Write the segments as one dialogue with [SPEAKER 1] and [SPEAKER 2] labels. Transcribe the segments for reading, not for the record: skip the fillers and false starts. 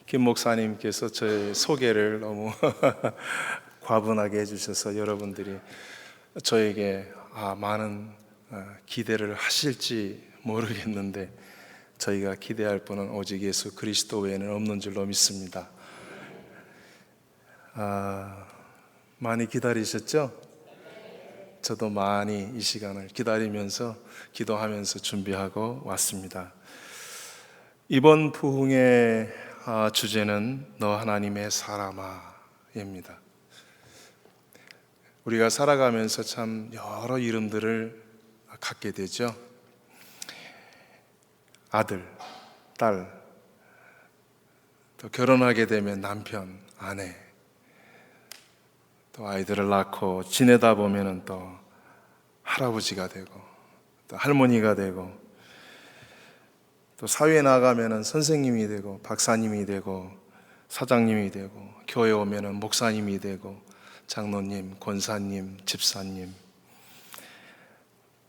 [SPEAKER 1] 김 목사님께서 저의 소개를 너무 과분하게 해주셔서 여러분들이 저에게 많은 기대를 하실지 모르겠는데 저희가 기대할 분은 오직 예수 그리스도 외에는 없는 줄로 믿습니다. 많이 기다리셨죠? 저도 많이 이 시간을 기다리면서 기도하면서 준비하고 왔습니다. 이번 부흥의 주제는 너 하나님의 사람아입니다. 우리가 살아가면서 참 여러 이름들을 갖게 되죠. 아들, 딸, 또 결혼하게 되면 남편, 아내, 또 아이들을 낳고 지내다 보면은 또 할아버지가 되고 또 할머니가 되고 또 사회에 나가면은 선생님이 되고 박사님이 되고 사장님이 되고 교회 오면은 목사님이 되고 장로님, 권사님, 집사님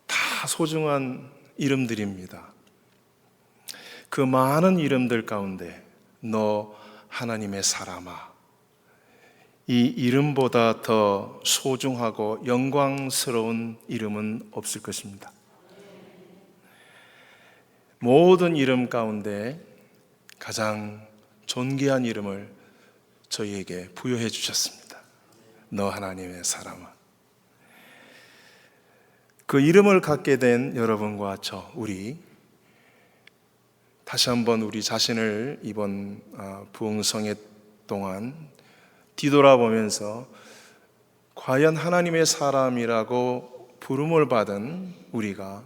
[SPEAKER 1] 다 소중한 이름들입니다. 그 많은 이름들 가운데 너 하나님의 사람아, 이 이름보다 더 소중하고 영광스러운 이름은 없을 것입니다. 모든 이름 가운데 가장 존귀한 이름을 저희에게 부여해 주셨습니다. 너 하나님의 사람아. 그 이름을 갖게 된 여러분과 우리 다시 한번 우리 자신을 이번 부흥성회 동안 뒤돌아보면서 과연 하나님의 사람이라고 부름을 받은 우리가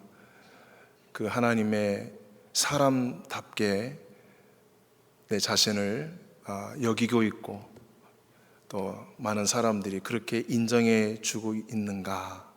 [SPEAKER 1] 그 하나님의 사람답게 내 자신을 여기고 있고 또 많은 사람들이 그렇게 인정해 주고 있는가?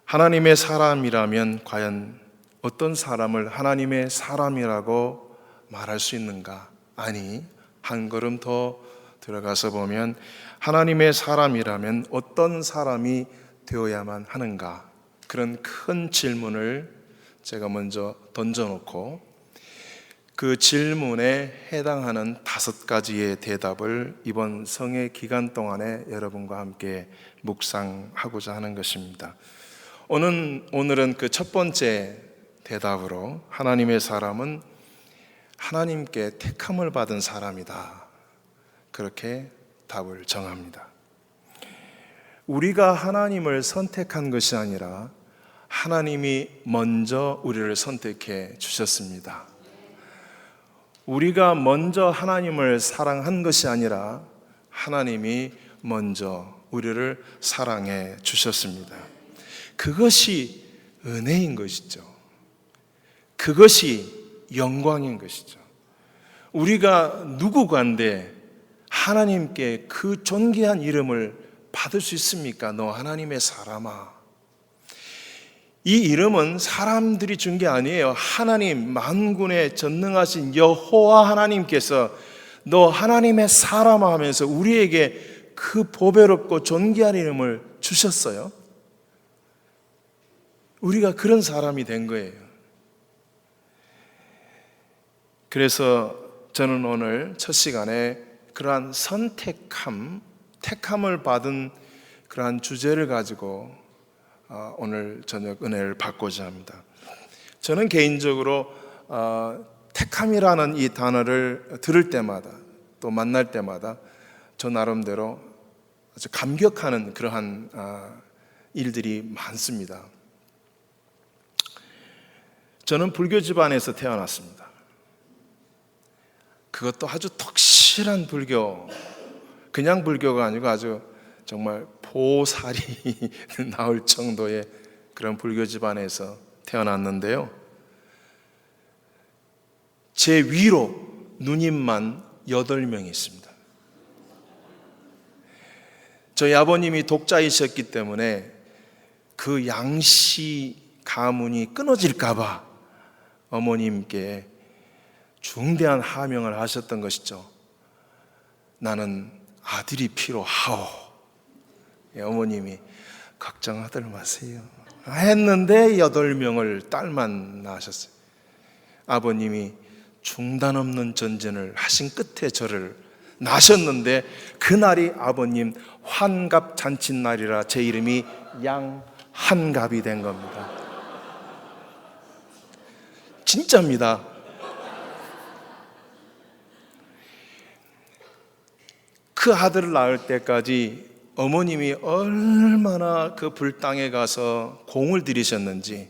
[SPEAKER 1] 하나님의 사람이라면 과연 어떤 사람을 하나님의 사람이라고 말할 수 있는가? 아니, 한 걸음 더 들어가서 보면 하나님의 사람이라면 어떤 사람이 되어야만 하는가? 그런 큰 질문을 제가 먼저 던져놓고 그 질문에 해당하는 5가지의 대답을 이번 성회 기간 동안에 여러분과 함께 묵상하고자 하는 것입니다. 오늘은 그 첫 번째 대답으로 하나님의 사람은 하나님께 택함을 받은 사람이다. 그렇게 답을 정합니다. 우리가 하나님을 선택한 것이 아니라 하나님이 먼저 우리를 선택해 주셨습니다. 우리가 먼저 하나님을 사랑한 것이 아니라 하나님이 먼저 우리를 사랑해 주셨습니다. 그것이 은혜인 것이죠. 그것이 영광인 것이죠. 우리가 누구간데 하나님께 그 존귀한 이름을 받을 수 있습니까? 너 하나님의 사람아. 이 이름은 사람들이 준 게 아니에요. 하나님 만군의 전능하신 여호와 하나님께서 너 하나님의 사람아 하면서 우리에게 그 보배롭고 존귀한 이름을 주셨어요. 우리가 그런 사람이 된 거예요. 그래서 저는 오늘 첫 시간에 그러한 택함을 받은 그러한 주제를 가지고 오늘 저녁 은혜를 받고자 합니다. 저는 개인적으로 택함이라는 이 단어를 들을 때마다 또 만날 때마다 저 나름대로 아주 감격하는 그러한 일들이 많습니다. 저는 불교 집안에서 태어났습니다. 그것도 아주 덕실한 불교, 그냥 불교가 아니고 아주 정말 보살이 나올 정도의 그런 불교 집안에서 태어났는데요. 제 위로 누님만 8명이 있습니다. 저희 아버님이 독자이셨기 때문에 그 양씨 가문이 끊어질까 봐 어머님께 중대한 하명을 하셨던 것이죠. 나는 아들이 필요하오. 어머님이 걱정하들 마세요 했는데 8명을 딸만 낳으셨어요. 아버님이 중단 없는 전쟁을 하신 끝에 저를 나셨는데, 그날이 아버님 환갑 잔칫날이라 제 이름이 양한갑이 된 겁니다. 진짜입니다. 그 아들을 낳을 때까지 어머님이 얼마나 그 불당에 가서 공을 들이셨는지,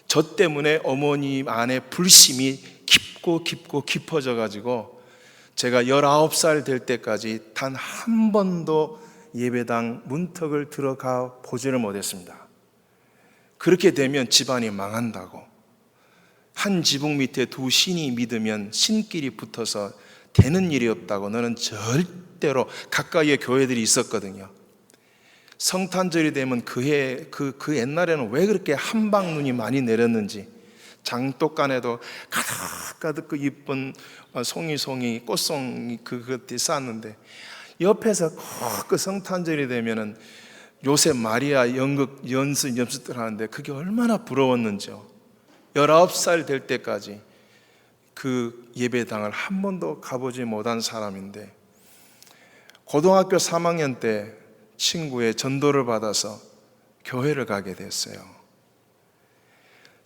[SPEAKER 1] 저 때문에 어머님 안에 불심이 깊고 깊어져 가지고 제가 19살 될 때까지 단 한 번도 예배당 문턱을 들어가 보지를 못했습니다. 그렇게 되면 집안이 망한다고, 한 지붕 밑에 두 신이 믿으면 신끼리 붙어서 되는 일이 없다고, 너는 절대로, 가까이에 교회들이 있었거든요. 성탄절이 되면 그 옛날에는 왜 그렇게 한방 눈이 많이 내렸는지, 장독간에도 가득 그 이쁜 송이 꽃송이 그것들이 쌓았는데, 옆에서 꼭 그 성탄절이 되면은 요셉 마리아 연습들 하는데 그게 얼마나 부러웠는지요. 19살 될 때까지 그 예배당을 한 번도 가보지 못한 사람인데, 고등학교 3학년 때 친구의 전도를 받아서 교회를 가게 됐어요.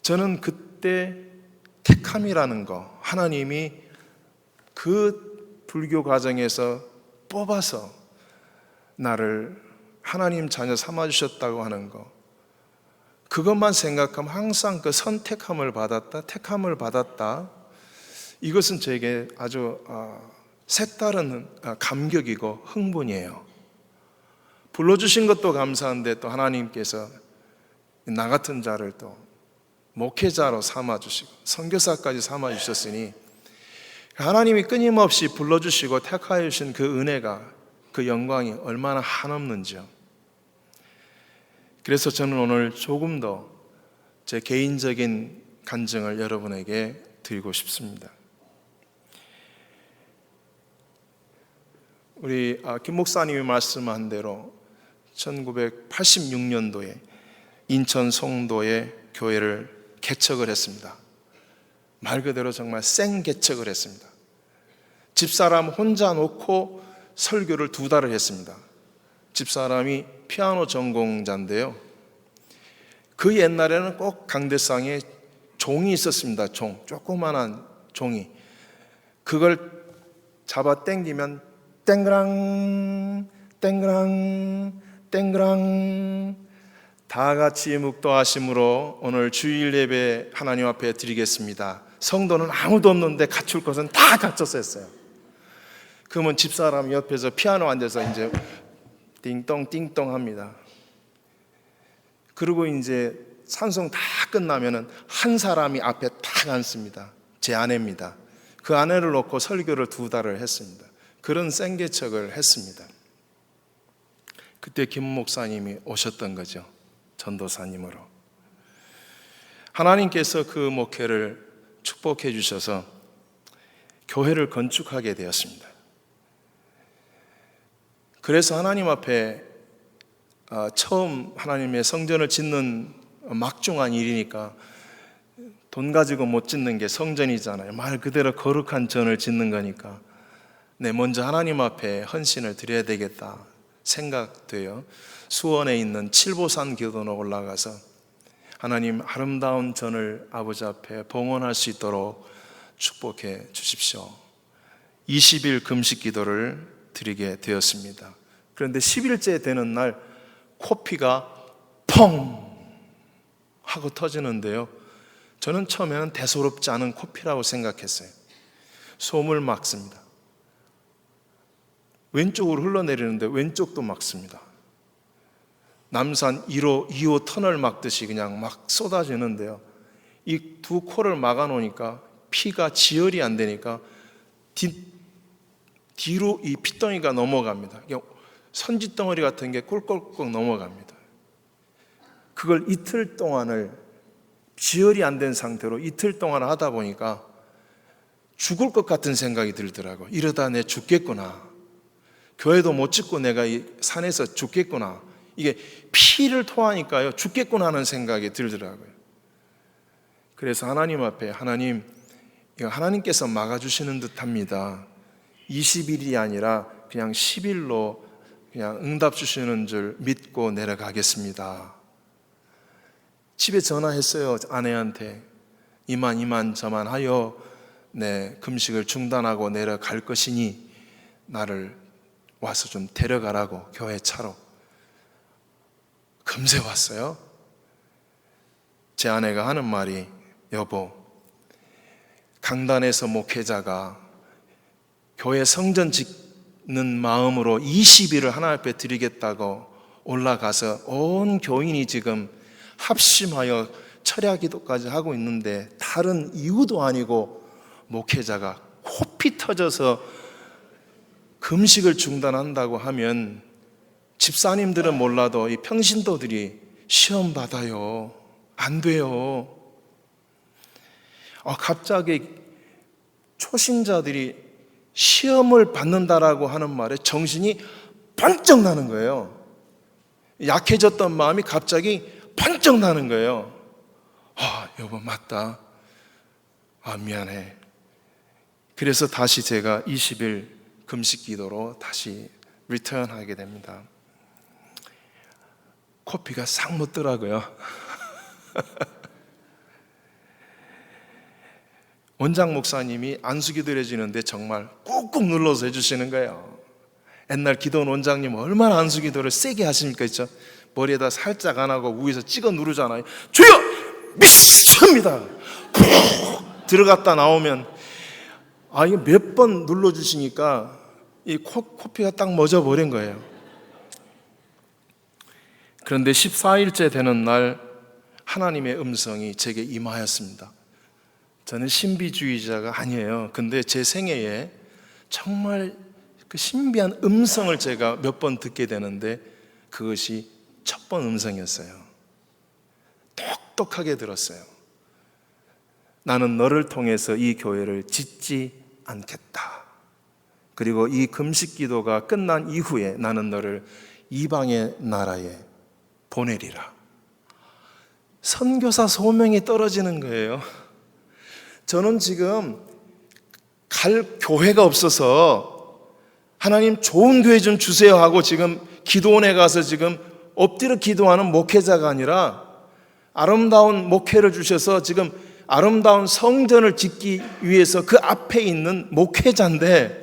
[SPEAKER 1] 저는 그때 택함이라는 거, 하나님이 그 불교 가정에서 뽑아서 나를 하나님 자녀 삼아주셨다고 하는 거, 그것만 생각하면 항상 그 택함을 받았다, 이것은 제게 아주 색다른 감격이고 흥분이에요. 불러주신 것도 감사한데, 또 하나님께서 나 같은 자를 또 목회자로 삼아주시고 선교사까지 삼아주셨으니, 하나님이 끊임없이 불러주시고 택하여 주신 그 은혜가, 그 영광이 얼마나 한없는지요. 그래서 저는 오늘 조금 더 제 개인적인 간증을 여러분에게 드리고 싶습니다. 우리 김 목사님이 말씀한 대로 1986년도에 인천 송도에 교회를 개척을 했습니다. 말 그대로 정말 생 개척을 했습니다. 집사람 혼자 놓고 설교를 2달을 했습니다. 집사람이 피아노 전공자인데요, 그 옛날에는 꼭 강대상에 종이 있었습니다. 조그만한 종이. 그걸 잡아 당기면 땡그랑 땡그랑 땡그랑, 다 같이 묵도하심으로 오늘 주일 예배 하나님 앞에 드리겠습니다. 성도는 아무도 없는데 갖출 것은 다 갖췄었어요. 그러면 집사람 옆에서 피아노 앉아서 이제 띵동 띵동 합니다. 그리고 이제 찬송 다 끝나면은 한 사람이 앞에 딱 앉습니다. 제 아내입니다. 그 아내를 놓고 설교를 2달을 했습니다. 그런 생개척을 했습니다. 그때 김 목사님이 오셨던 거죠. 전도사님으로. 하나님께서 그 목회를 축복해 주셔서 교회를 건축하게 되었습니다. 그래서 하나님 앞에 처음 하나님의 성전을 짓는 막중한 일이니까, 돈 가지고 못 짓는 게 성전이잖아요. 말 그대로 거룩한 전을 짓는 거니까 먼저 하나님 앞에 헌신을 드려야 되겠다 생각돼요. 수원에 있는 칠보산 교도로 올라가서 하나님, 아름다운 전을 아버지 앞에 봉헌할 수 있도록 축복해 주십시오. 20일 금식 기도를 드리게 되었습니다. 그런데 10일째 되는 날 코피가 펑 하고 터지는데요, 저는 처음에는 대수롭지 않은 코피라고 생각했어요. 솜을 막습니다. 왼쪽으로 흘러내리는데 왼쪽도 막습니다. 남산 2호 터널 막듯이 그냥 막 쏟아지는데요, 이 두 코를 막아 놓으니까 피가 지혈이 안 되니까 뒤로 이 핏덩이가 넘어갑니다. 선지덩어리 같은 게 꿀꺽꿀꺽 넘어갑니다. 그걸 이틀 동안을, 지혈이 안 된 상태로 이틀 동안 하다 보니까 죽을 것 같은 생각이 들더라고요. 이러다 내 죽겠구나, 교회도 못 짓고 내가 이 산에서 죽겠구나, 이게 피를 토하니까요 죽겠구나 하는 생각이 들더라고요. 그래서 하나님 앞에, 하나님, 이거 하나님께서 막아주시는 듯합니다. 20일이 아니라 그냥 10일로 그냥 응답 주시는 줄 믿고 내려가겠습니다. 집에 전화했어요. 아내한테. 이만 하여 금식을 중단하고 내려갈 것이니 나를 와서 좀 데려가라고, 교회 차로. 금세 왔어요. 제 아내가 하는 말이, 여보, 강단에서 목회자가 교회 성전 짓는 마음으로 20일을 하나님 앞에 드리겠다고 올라가서 온 교인이 지금 합심하여 철야 기도까지 하고 있는데 다른 이유도 아니고 목회자가 코피 터져서 금식을 중단한다고 하면 집사님들은 몰라도 이 평신도들이 시험 받아요. 안 돼요. 갑자기 초신자들이 시험을 받는다라고 하는 말에 정신이 번쩍 나는 거예요. 약해졌던 마음이 갑자기 번쩍 나는 거예요. 여보, 맞다. 미안해. 그래서 다시 제가 20일 금식 기도로 다시 리턴하게 됩니다. 코피가 싹 묻더라고요. 원장 목사님이 안수기 드려지는데 정말 꾹꾹 눌러서 해주시는 거예요. 옛날 기도원 원장님 얼마나 안수기도를 세게 하십니까? 있죠? 머리에다 살짝 안 하고 위에서 찍어 누르잖아요. 주여! 미칩니다. 들어갔다 나오면 이거 몇 번 눌러주시니까 이 코피가 딱 멎어버린 거예요. 그런데 14일째 되는 날 하나님의 음성이 제게 임하였습니다. 저는 신비주의자가 아니에요. 근데 제 생애에 정말 그 신비한 음성을 제가 몇 번 듣게 되는데 그것이 첫 번 음성이었어요. 똑똑하게 들었어요. 나는 너를 통해서 이 교회를 짓지 않겠다. 그리고 이 금식 기도가 끝난 이후에 나는 너를 이방의 나라에 보내리라. 선교사 소명이 떨어지는 거예요. 저는 지금 갈 교회가 없어서 하나님 좋은 교회 좀 주세요 하고 지금 기도원에 가서 지금 엎드려 기도하는 목회자가 아니라 아름다운 목회를 주셔서 지금 아름다운 성전을 짓기 위해서 그 앞에 있는 목회자인데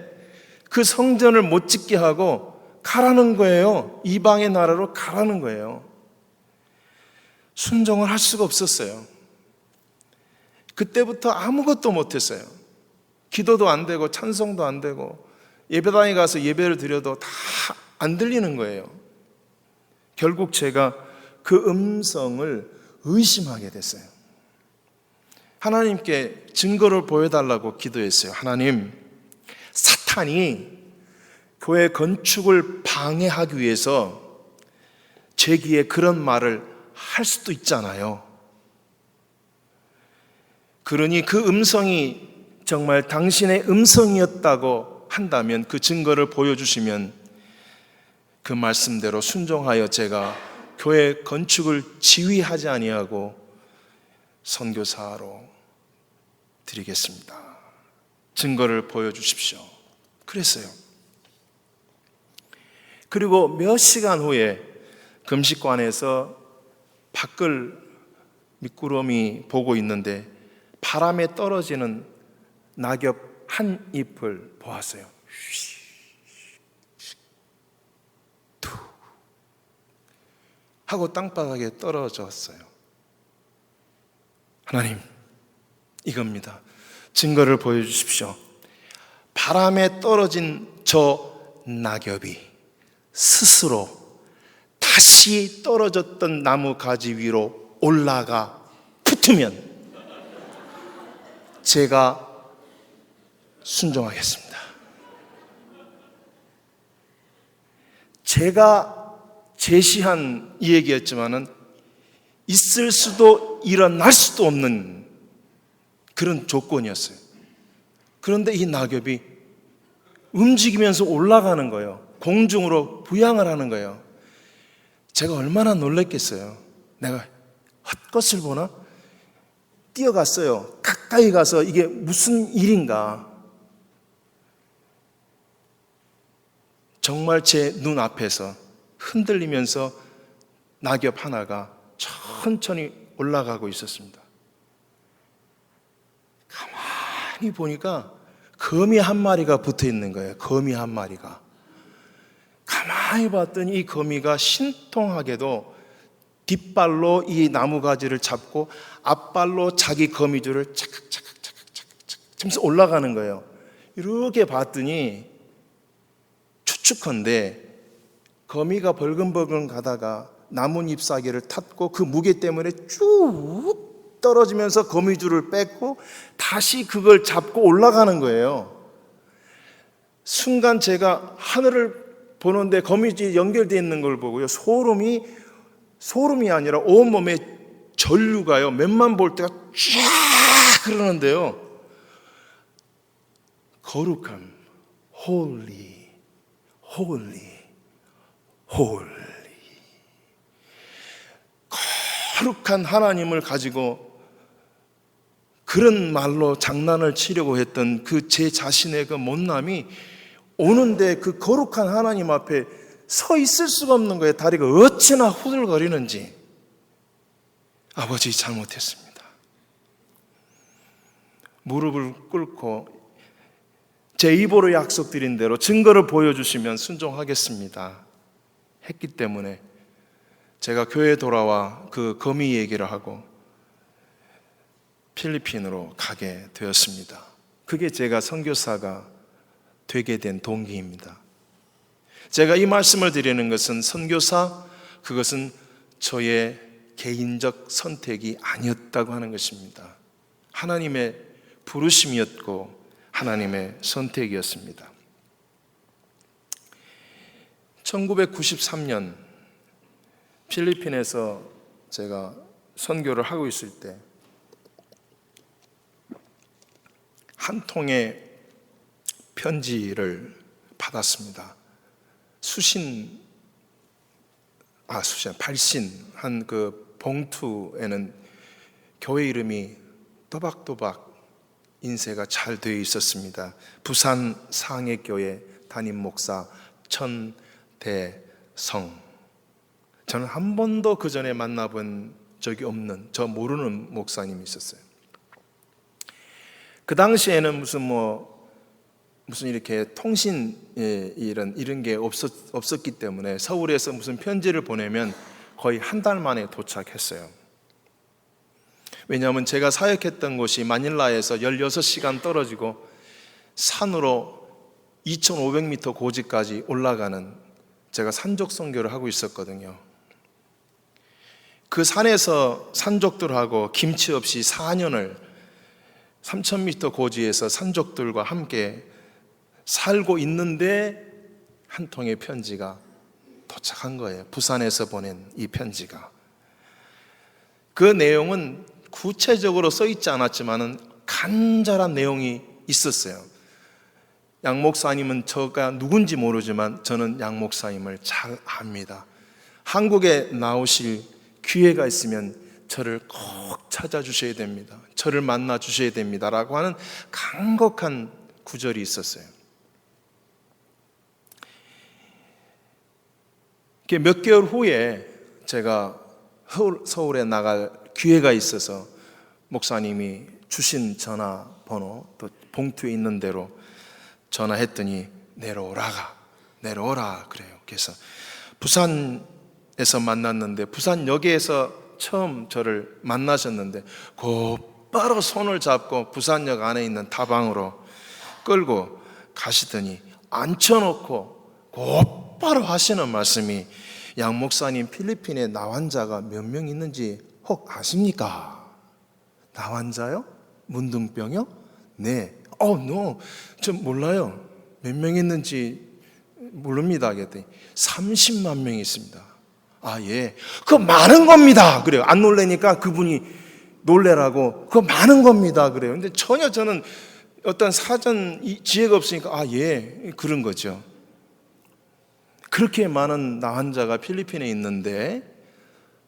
[SPEAKER 1] 그 성전을 못 짓게 하고 가라는 거예요. 이방의 나라로 가라는 거예요. 순종을 할 수가 없었어요. 그때부터 아무것도 못했어요. 기도도 안 되고 찬송도 안 되고 예배당에 가서 예배를 드려도 다 안 들리는 거예요. 결국 제가 그 음성을 의심하게 됐어요. 하나님께 증거를 보여달라고 기도했어요. 하나님, 사탄이 교회 건축을 방해하기 위해서 제 귀에 그런 말을 할 수도 있잖아요. 그러니 그 음성이 정말 당신의 음성이었다고 한다면 그 증거를 보여주시면 그 말씀대로 순종하여 제가 교회 건축을 지휘하지 아니하고 선교사로 드리겠습니다. 증거를 보여주십시오. 그랬어요. 그리고 몇 시간 후에 금식관에서 밖을 미꾸러미 보고 있는데 바람에 떨어지는 낙엽 한 잎을 보았어요. 툭 하고 땅바닥에 떨어졌어요. 하나님, 이겁니다. 증거를 보여주십시오. 바람에 떨어진 저 낙엽이 스스로 다시 떨어졌던 나무 가지 위로 올라가 붙으면 제가 순종하겠습니다. 제가 제시한 이 얘기였지만은 있을 수도 일어날 수도 없는 그런 조건이었어요. 그런데 이 낙엽이 움직이면서 올라가는 거예요. 공중으로 부양을 하는 거예요. 제가 얼마나 놀랐겠어요. 내가 헛것을 보나? 뛰어갔어요. 가까이 가서 이게 무슨 일인가, 정말 제 눈앞에서 흔들리면서 낙엽 하나가 천천히 올라가고 있었습니다. 가만히 보니까 거미 한 마리가 붙어 있는 거예요. 거미 한 마리가. 가만히 봤더니 이 거미가 신통하게도 뒷발로 이 나무가지를 잡고 앞발로 자기 거미줄을 차각차각 하면서 올라가는 거예요. 이렇게 봤더니 추측컨대 거미가 벌금벌금 가다가 나뭇잎 사기를 탔고 그 무게 때문에 쭉 떨어지면서 거미줄을 뺏고 다시 그걸 잡고 올라가는 거예요. 순간 제가 하늘을 보는데 거미줄이 연결되어 있는 걸 보고요, 소름이 아니라 온몸에 전류가요, 몇만 볼트가 쫙 흐르는데요, 거룩함, holy, holy, holy. 거룩한 하나님을 가지고 그런 말로 장난을 치려고 했던 그 제 자신의 그 못남이 오는데 그 거룩한 하나님 앞에 서 있을 수가 없는 거예요. 다리가 어찌나 후들거리는지. 아버지, 잘못했습니다. 무릎을 꿇고 제 입으로 약속드린 대로 증거를 보여주시면 순종하겠습니다 했기 때문에 제가 교회에 돌아와 그 거미 얘기를 하고 필리핀으로 가게 되었습니다. 그게 제가 선교사가 되게 된 동기입니다. 제가 이 말씀을 드리는 것은 선교사, 그것은 저의 개인적 선택이 아니었다고 하는 것입니다. 하나님의 부르심이었고 하나님의 선택이었습니다. 1993년 필리핀에서 제가 선교를 하고 있을 때 한 통의 편지를 받았습니다. 발신한 그 봉투에는 교회 이름이 또박또박 인쇄가 잘 되어 있었습니다. 부산 상해교회 담임 목사 천대성. 저는 한 번도 그 전에 만나본 적이 없는, 저 모르는 목사님이 있었어요. 그 당시에는 무슨 이렇게 통신 이런 게 없었기 때문에 서울에서 무슨 편지를 보내면 거의 한 달 만에 도착했어요. 왜냐하면 제가 사역했던 곳이 마닐라에서 16시간 떨어지고 산으로 2500m 고지까지 올라가는, 제가 산족 선교를 하고 있었거든요. 그 산에서 산족들하고 김치 없이 4년을 3000m 고지에서 산족들과 함께 살고 있는데 한 통의 편지가 도착한 거예요. 부산에서 보낸 이 편지가. 그 내용은 구체적으로 써 있지 않았지만은 간절한 내용이 있었어요. 양 목사님은 저가 누군지 모르지만 저는 양 목사님을 잘 압니다. 한국에 나오실 기회가 있으면 저를 꼭 찾아주셔야 됩니다. 저를 만나 주셔야 됩니다 라고 하는 간곡한 구절이 있었어요. 몇 개월 후에 제가 서울에 나갈 기회가 있어서 목사님이 주신 전화번호 또 봉투에 있는 대로 전화했더니 내려오라 그래요. 그래서 부산에서 만났는데 부산역에서 처음 저를 만나셨는데 곧바로 손을 잡고 부산역 안에 있는 다방으로 끌고 가시더니 앉혀놓고 곧바로 하시는 말씀이, 양 목사님 필리핀에 나환자가 몇 명 있는지 혹 아십니까? 나환자요? 문둥병이요? 네. 저 몰라요. 몇 명 있는지 모릅니다. 그랬더니 30만 명이 있습니다. 아, 예. 그거 많은 겁니다. 그래요. 안 놀래니까 그분이 놀래라고, 그거 많은 겁니다. 그래요. 근데 전혀 저는 어떤 사전 지혜가 없으니까, 아, 예. 그런 거죠. 그렇게 많은 나환자가 필리핀에 있는데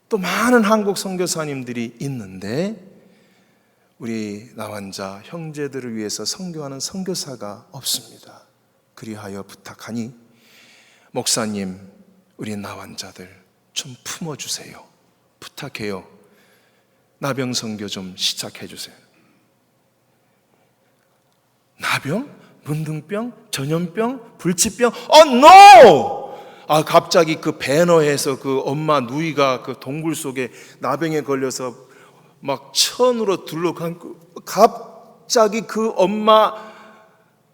[SPEAKER 1] 또 많은 한국 선교사님들이 있는데 우리 나환자 형제들을 위해서 선교하는 선교사가 없습니다. 그리하여 부탁하니 목사님, 우리 나환자들 좀 품어주세요. 부탁해요. 나병 선교 좀 시작해 주세요. 나병? 문둥병? 전염병? 불치병? no! 갑자기 그 배너에서 그 엄마 누이가 그 동굴 속에 나병에 걸려서 막 천으로 둘러감고 갑자기 그 엄마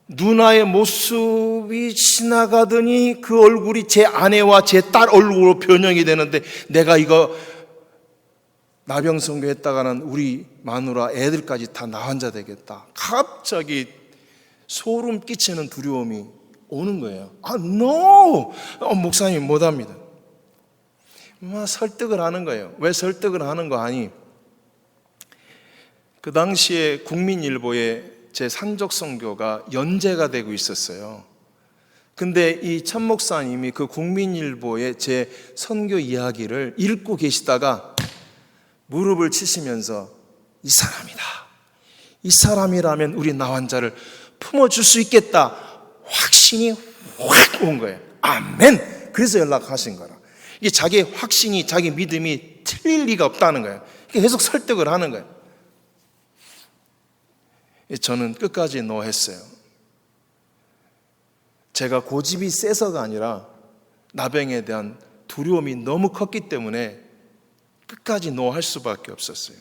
[SPEAKER 1] 누나의 모습이 지나가더니 그 얼굴이 제 아내와 제 딸 얼굴로 변형이 되는데, 내가 이거 나병 선교했다가는 우리 마누라 애들까지 다 나환자 되겠다. 갑자기 소름 끼치는 두려움이 오는 거예요. no! 목사님 못합니다. 설득을 하는 거예요. 왜 설득을 하는 거 아니? 그 당시에 국민일보에 제 산적 선교가 연재가 되고 있었어요. 근데 이 천 목사님이 그 국민일보의 제 선교 이야기를 읽고 계시다가 무릎을 치시면서 이 사람이다. 이 사람이라면 우리 나환자를 품어줄 수 있겠다. 확신이 확 온 거예요. 아멘. 그래서 연락하신 거라. 이게 자기 확신이, 자기 믿음이 틀릴 리가 없다는 거예요. 계속 설득을 하는 거예요. 저는 끝까지 노했어요. 제가 고집이 세서가 아니라 나병에 대한 두려움이 너무 컸기 때문에 끝까지 노할 수밖에 없었어요.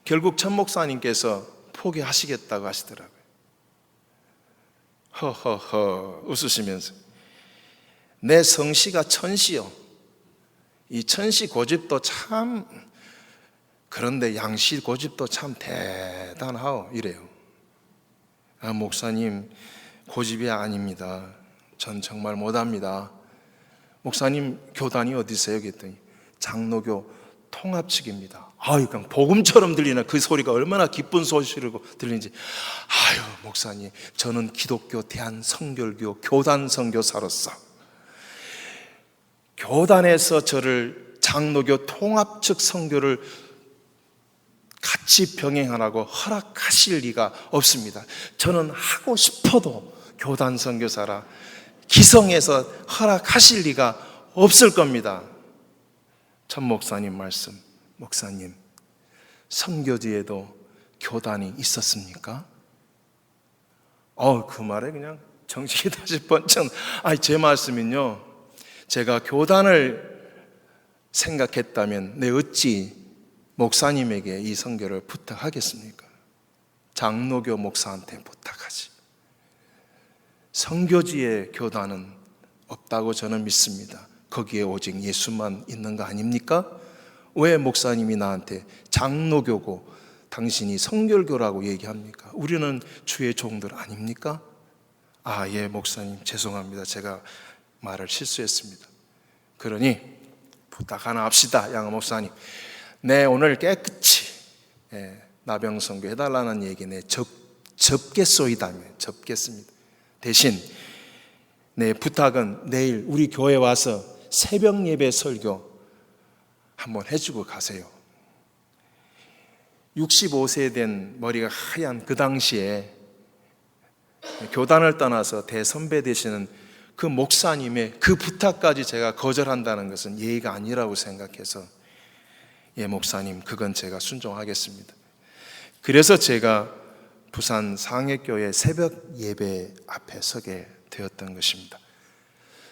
[SPEAKER 1] 결국 천 목사님께서 포기하시겠다고 하시더라고요. 허허허 웃으시면서, 내 성씨가 천씨요. 이 천씨 고집도 참, 그런데 양씨 고집도 참 대단하오 이래요. 목사님 고집이 아닙니다. 전 정말 못합니다. 목사님 교단이 어디세요? 그랬더니 장로교 통합 측입니다. 그냥 복음처럼 들리는 그 소리가 얼마나 기쁜 소식으로 들리는지. 목사님, 저는 기독교 대한성결교 교단 선교사로서 교단에서 저를 장로교 통합 측 선교를 같이 병행하라고 허락하실 리가 없습니다. 저는 하고 싶어도 교단 선교사라 기성에서 허락하실 리가 없을 겁니다. 천 목사님 말씀, 목사님, 선교지에도 교단이 있었습니까? 그 말에 그냥 정신이 다시 번쩍. 제 말씀은요, 제가 교단을 생각했다면 내 어찌 목사님에게 이 선교를 부탁하겠습니까? 장로교 목사한테 부탁하지. 선교지의 교단은 없다고 저는 믿습니다. 거기에 오직 예수만 있는 거 아닙니까? 왜 목사님이 나한테 장로교고 당신이 선결교라고 얘기합니까? 우리는 주의 종들 아닙니까? 예, 목사님 죄송합니다. 제가 말을 실수했습니다. 그러니 부탁 하나 합시다. 양 목사님, 오늘 깨끗이 나병 선교 해달라는 얘기 접겠소이다면 접겠습니다. 대신 내 부탁은 내일 우리 교회 와서 새벽 예배 설교 한번 해주고 가세요. 65세 된 머리가 하얀 그 당시에 교단을 떠나서 대선배 되시는 그 목사님의 그 부탁까지 제가 거절한다는 것은 예의가 아니라고 생각해서, 예, 목사님, 그건 제가 순종하겠습니다. 그래서 제가 부산 상해교회 새벽 예배 앞에 서게 되었던 것입니다.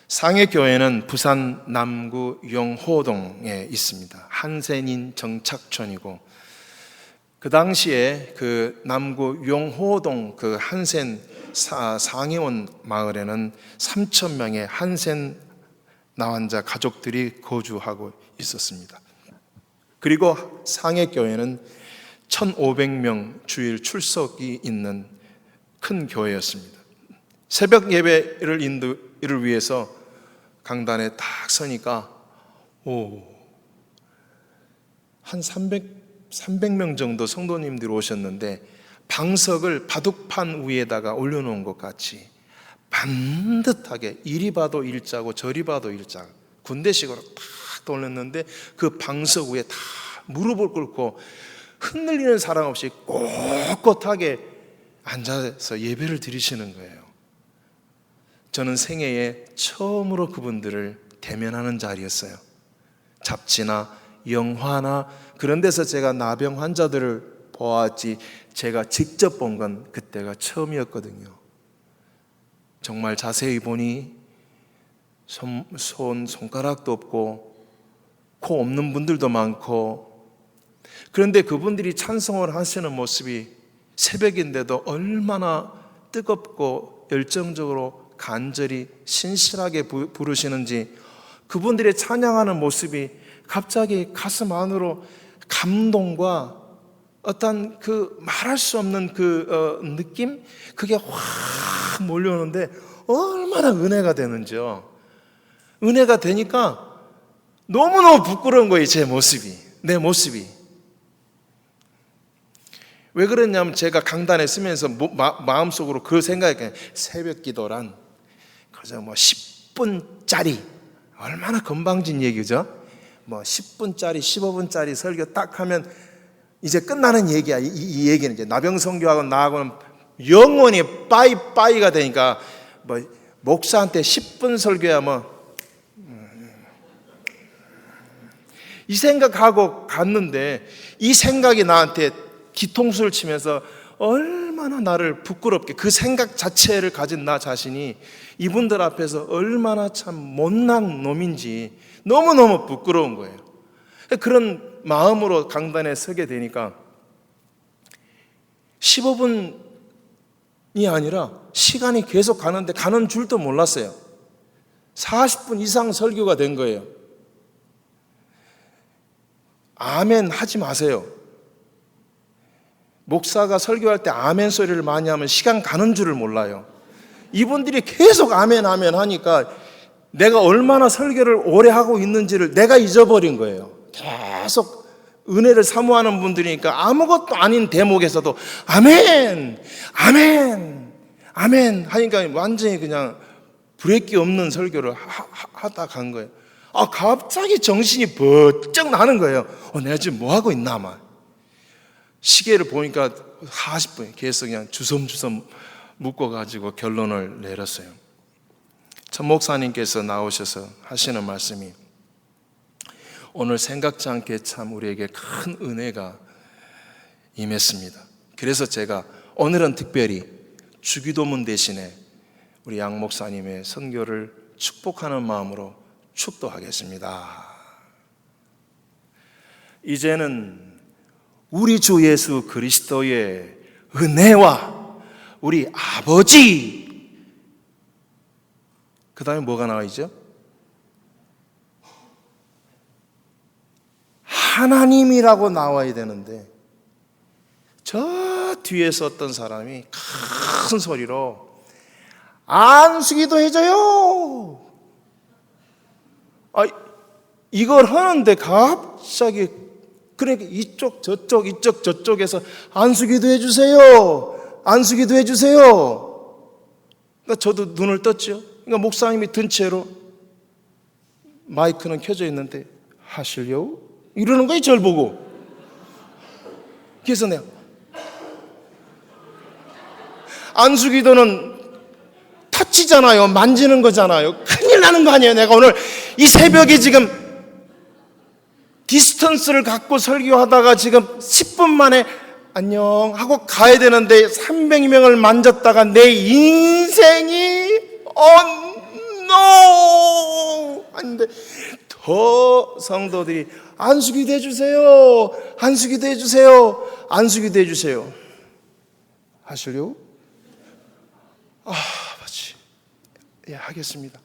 [SPEAKER 1] 상해교회는 부산 남구 용호동에 있습니다. 한센인 정착촌이고, 그 당시에 그 남구 용호동 그 한센 상해원 마을에는 3,000명의 한센 나환자 가족들이 거주하고 있었습니다. 그리고 상해교회는 1,500명 주일 출석이 있는 큰 교회였습니다. 새벽 예배를 위해서 강단에 딱 서니까 한 300명 정도 성도님들이 오셨는데, 방석을 바둑판 위에다가 올려놓은 것 같이 반듯하게 이리 봐도 일자고 저리 봐도 일자, 군대식으로 탁 돌렸는데 그 방석 위에 다 무릎을 꿇고 흔들리는 사람 없이 꼿꼿하게 앉아서 예배를 드리시는 거예요. 저는 생애에 처음으로 그분들을 대면하는 자리였어요. 잡지나 영화나 그런 데서 제가 나병 환자들을 보았지 제가 직접 본 건 그때가 처음이었거든요. 정말 자세히 보니 손가락도 없고 코 없는 분들도 많고, 그런데 그분들이 찬송을 하시는 모습이 새벽인데도 얼마나 뜨겁고 열정적으로 간절히 신실하게 부르시는지, 그분들의 찬양하는 모습이 갑자기 가슴 안으로 감동과 어떤 그 말할 수 없는 그 느낌, 그게 확 몰려오는데 얼마나 은혜가 되는지요. 은혜가 되니까 너무너무 부끄러운 거예요. 제 모습이, 내 모습이. 왜 그랬냐면 제가 강단에 쓰면서 마음속으로 그 생각이, 새벽 기도란 그저 10분짜리, 얼마나 건방진 얘기죠. 10분짜리 15분짜리 설교 딱 하면 이제 끝나는 얘기야. 이 얘기는 이제 나병선교하고 나하고는 영원히 빠이빠이가 되니까 목사한테 10분 설교야 이 생각하고 갔는데, 이 생각이 나한테 뒤통수를 치면서 얼마나 나를 부끄럽게, 그 생각 자체를 가진 나 자신이 이분들 앞에서 얼마나 참 못난 놈인지 너무너무 부끄러운 거예요. 그런 마음으로 강단에 서게 되니까 15분이 아니라 시간이 계속 가는데 가는 줄도 몰랐어요. 40분 이상 설교가 된 거예요. 아멘 하지 마세요. 목사가 설교할 때 아멘 소리를 많이 하면 시간 가는 줄을 몰라요. 이분들이 계속 아멘 아멘 하니까 내가 얼마나 설교를 오래 하고 있는지를 내가 잊어버린 거예요. 계속 은혜를 사모하는 분들이니까 아무것도 아닌 대목에서도 아멘 아멘 아멘 하니까 완전히 그냥 브레이크 없는 설교를 하다 간 거예요. 갑자기 정신이 번쩍 나는 거예요. 내가 지금 뭐 하고 있나 막. 시계를 보니까 40분 계속 그냥 주섬주섬 묶어가지고 결론을 내렸어요. 천 목사님께서 나오셔서 하시는 말씀이, 오늘 생각지 않게 참 우리에게 큰 은혜가 임했습니다. 그래서 제가 오늘은 특별히 주기도문 대신에 우리 양 목사님의 선교를 축복하는 마음으로 축도하겠습니다. 이제는 우리 주 예수 그리스도의 은혜와 우리 아버지, 그 다음에 뭐가 나와 있죠? 하나님이라고 나와야 되는데, 저 뒤에서 어떤 사람이 큰 소리로 안수기도 해줘요. 이걸 하는데 갑자기, 그러니까 이쪽 저쪽에서 안수기도 해주세요, 안수기도 해주세요. 그러니까 저도 눈을 떴죠. 그러니까 목사님이 든 채로 마이크는 켜져 있는데 하실요? 이러는 거예요, 저를 보고. 그래서 내가 안수기도는 터치잖아요, 만지는 거잖아요. 큰일 나는 거 아니에요. 내가 오늘 이 새벽에 지금 디스턴스를 갖고 설교하다가 지금 10분 만에 안녕 하고 가야 되는데 300명을 만졌다가 내 인생이 no! 아닌데 더 성도들이 안수기도 해주세요, 안수기도 해주세요, 안수기도 해주세요. 하실래요? 맞지. 예, 하겠습니다.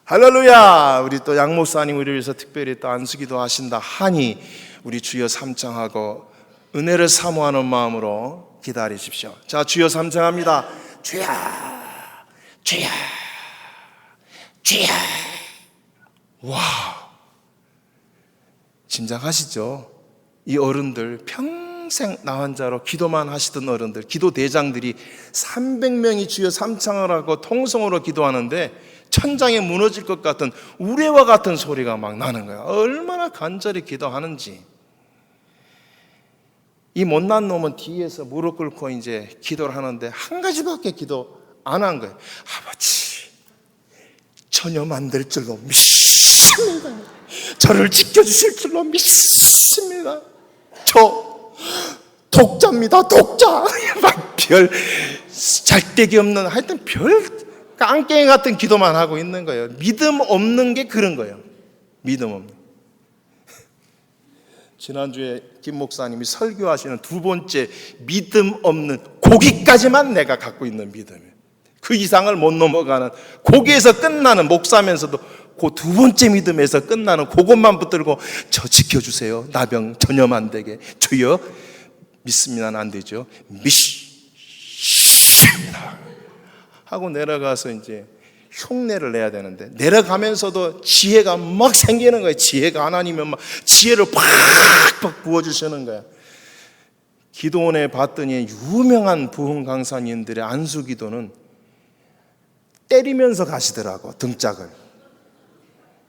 [SPEAKER 1] 할렐루야. 우리 또 양 목사님 우리를 위해서 특별히 또 안수기도 하신다 하니 우리 주여 삼창하고 은혜를 사모하는 마음으로 기다리십시오. 자, 주여 삼창합니다. 주여, 주여, 주여. 와, 짐작하시죠? 이 어른들, 평생 나 환자로 기도만 하시던 어른들, 기도 대장들이 300명이 주여 삼창을 하고 통성으로 기도하는데 천장에 무너질 것 같은 우레와 같은 소리가 막 나는 거야. 얼마나 간절히 기도하는지. 이 못난 놈은 뒤에서 무릎 꿇고 이제 기도를 하는데 한 가지밖에 기도 안 한 거예요. 아버지, 전혀 만들 줄로 믿습니다. 저를 지켜주실 줄로 믿습니다. 저 독자입니다, 독자. 막 별 잘데기 없는, 하여튼 별 깡깽이 같은 기도만 하고 있는 거예요. 믿음 없는 게 그런 거예요. 믿음 없는. 지난주에 김 목사님이 설교하시는 두 번째 믿음 없는, 거기까지만 내가 갖고 있는 믿음이에요. 그 이상을 못 넘어가는, 거기에서 끝나는, 목사면서도 그 두 번째 믿음에서 끝나는 그것만 붙들고 저 지켜주세요. 나병 전염 안 되게. 주여 믿습니다는 안 되죠. 믿습니다 하고 내려가서 이제 흉내를 내야 되는데, 내려가면서도 지혜가 막 생기는 거예요. 지혜가 하나님은 막 지혜를 팍팍 부어주시는 거예요. 기도원에 봤더니 유명한 부흥 강사님들의 안수 기도는 때리면서 가시더라고. 등짝을,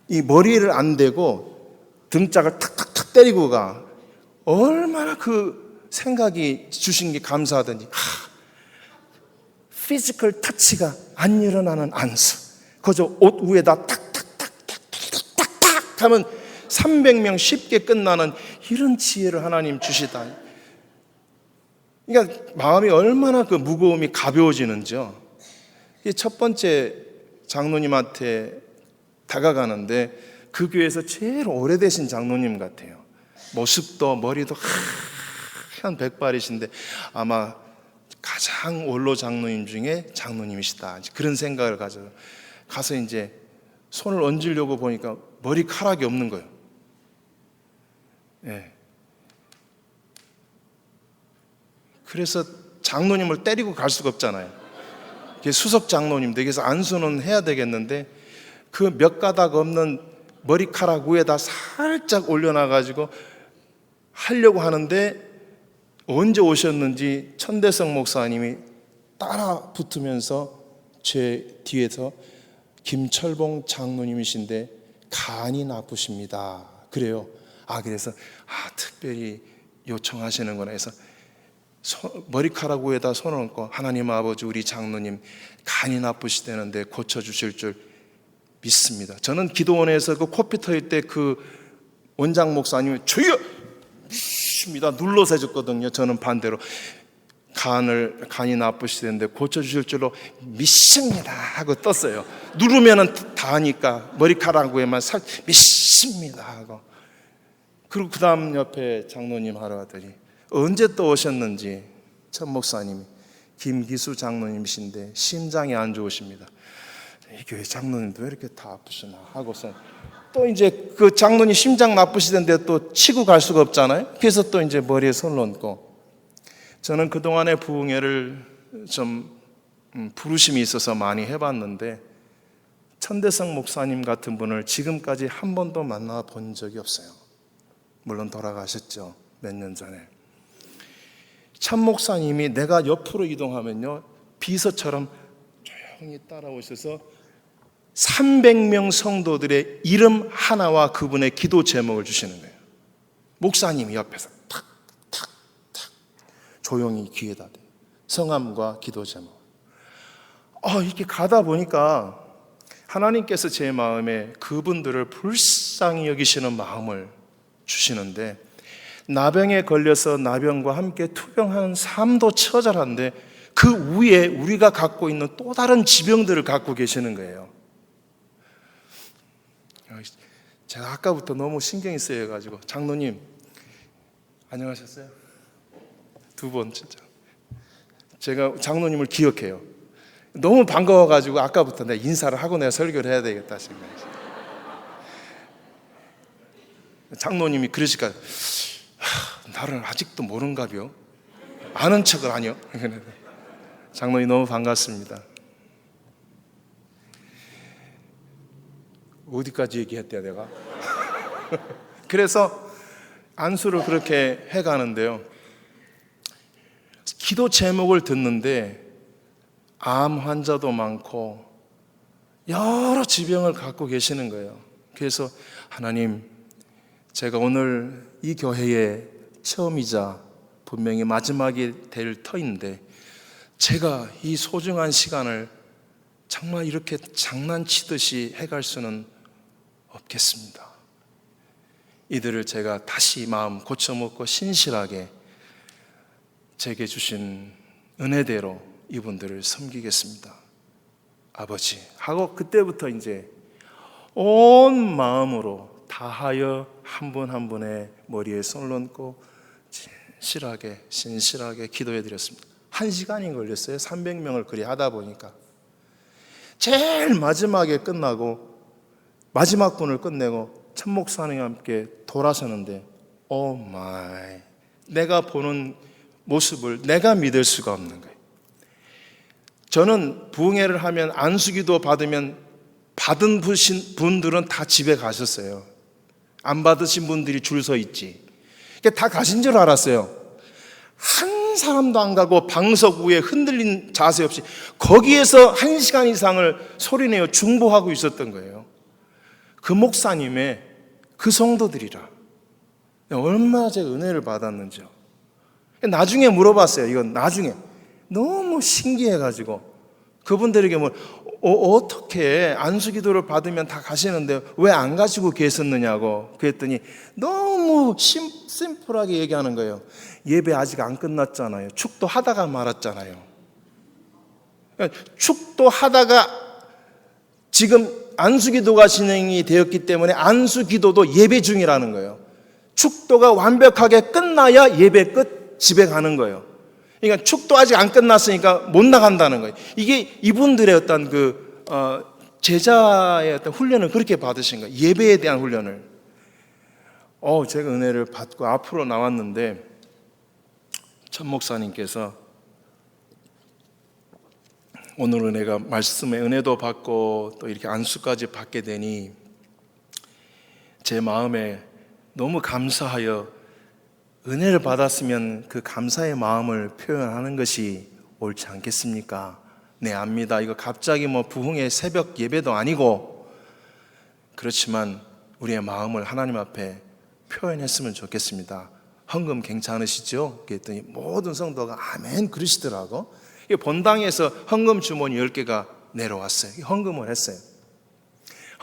[SPEAKER 1] 이 머리를 안 대고 등짝을 탁탁탁 때리고 가. 얼마나 그 생각이 주신 게 감사하든지. 피지컬 터치가 안 일어나는 안수. 그저 옷 위에다 탁탁탁탁탁탁탁 하면 300명 쉽게 끝나는 이런 지혜를 하나님 주시다. 그러니까 마음이 얼마나 그 무거움이 가벼워지는지요. 첫 번째 장로님한테 다가가는데 그 교회에서 제일 오래되신 장로님 같아요. 모습도 머리도 하얀 백발이신데 아마 가장 원로 장로님 중에 장로님이시다, 그런 생각을 가서 이제 손을 얹으려고 보니까 머리카락이 없는 거예요. 예. 그래서 장로님을 때리고 갈 수가 없잖아요. 수석 장로님들, 그래서 안수는 해야 되겠는데 그 몇 가닥 없는 머리카락 위에다 살짝 올려놔가지고 하려고 하는데, 언제 오셨는지 천대성 목사님이 따라 붙으면서 제 뒤에서 김철봉 장로님이신데 간이 나쁘십니다. 그래요. 그래서 특별히 요청하시는구나 해서 머리카락 위에다 손을 얹고, 하나님 아버지, 우리 장로님 간이 나쁘시다는데 고쳐주실 줄 믿습니다. 저는 기도원에서 그 코피 터일 때 그 원장 목사님이 주여 믿습니다 눌러서 해줬거든요. 저는 반대로 간이 나쁘시다는데 고쳐주실 줄로 믿습니다 하고 떴어요. 누르면은 다 하니까 머리카락 위에만 믿습니다 하고. 그리고 그 다음 옆에 장로님 하러 왔더니 언제 또 오셨는지 천 목사님이 김기수 장로님이신데 심장이 안 좋으십니다. 이 교회 장로님도 왜 이렇게 다 아프시나 하고서 또 이제 그 장로님 심장 나쁘시던데 또 치고 갈 수가 없잖아요. 그래서 또 이제 머리에 손을 얹고. 저는 그동안의 부흥회를 좀 부르심이 있어서 많이 해봤는데 천대성 목사님 같은 분을 지금까지 한 번도 만나본 적이 없어요. 물론 돌아가셨죠, 몇 년 전에. 참 목사님이 내가 옆으로 이동하면요, 비서처럼 조용히 따라오셔서 300명 성도들의 이름 하나와 그분의 기도 제목을 주시는 거예요. 목사님이 옆에서 탁탁탁 조용히 귀에다 대요. 성함과 기도 제목. 이렇게 가다 보니까 하나님께서 제 마음에 그분들을 불쌍히 여기시는 마음을 주시는데, 나병에 걸려서 나병과 함께 투병하는 삶도 처절한데 그 위에 우리가 갖고 있는 또 다른 지병들을 갖고 계시는 거예요. 제가 아까부터 너무 신경이 쓰여가지고, 장로님 안녕하셨어요? 두 번 진짜 제가 장로님을 기억해요. 너무 반가워가지고 아까부터 내가 인사를 하고 내가 설교를 해야 되겠다 생각했어요. 장로님이 그러실까, 나를 아직도 모른가벼? 아는 척을 하뇨? 장로님 너무 반갑습니다. 어디까지 얘기했대요 내가? 그래서 안수를 그렇게 해가는데요, 기도 제목을 듣는데 암 환자도 많고 여러 지병을 갖고 계시는 거예요. 그래서 하나님, 제가 오늘 이 교회에 처음이자 분명히 마지막이 될 터인데 제가 이 소중한 시간을 정말 이렇게 장난치듯이 해갈 수는 없겠습니다. 이들을 제가 다시 마음 고쳐먹고 신실하게 제게 주신 은혜대로 이분들을 섬기겠습니다. 아버지 하고 그때부터 이제 온 마음으로 다하여 한 분 한 분의 머리에 손을 얹고 신실하게 기도해 드렸습니다. 1시간이 걸렸어요. 300명을 그리 하다 보니까 제일 마지막에 끝나고 마지막 분을 끝내고 천 목사님과 함께 돌아서는데 오 마이, 내가 보는 모습을 내가 믿을 수가 없는 거예요. 저는 부흥회를 하면 안수기도 받으면 받은 분들은 다 집에 가셨어요. 안 받으신 분들이 줄 서 있지. 다 가신 줄 알았어요. 한 사람도 안 가고 방석 위에 흔들린 자세 없이 거기에서 1시간 이상을 소리내어 중보하고 있었던 거예요. 그 목사님의 그 성도들이라 얼마나 제가 은혜를 받았는지요. 나중에 물어봤어요. 이건 나중에 너무 신기해가지고 그분들에게 어떻게 안수기도를 받으면 다 가시는데 왜 안 가시고 계셨느냐고 그랬더니 너무 심플하게 얘기하는 거예요. 예배 아직 안 끝났잖아요. 축도하다가 말았잖아요. 축도하다가 지금 안수기도가 진행이 되었기 때문에 안수기도도 예배 중이라는 거예요. 축도가 완벽하게 끝나야 예배 끝 집에 가는 거예요. 그러니까 축도 아직 안 끝났으니까 못 나간다는 거예요. 이게 이분들의 어떤 제자의 어떤 훈련을 그렇게 받으신 거예요. 예배에 대한 훈련을. 제가 은혜를 받고 앞으로 나왔는데 천 목사님께서 오늘 은혜가 말씀에 은혜도 받고 또 이렇게 안수까지 받게 되니 제 마음에 너무 감사하여 은혜를 받았으면 그 감사의 마음을 표현하는 것이 옳지 않겠습니까? 네, 압니다. 이거 갑자기 부흥의 새벽 예배도 아니고 그렇지만 우리의 마음을 하나님 앞에 표현했으면 좋겠습니다. 헌금 괜찮으시죠? 그랬더니 모든 성도가 아멘 그러시더라고. 본당에서 헌금 주머니 10개가 내려왔어요. 헌금을 했어요.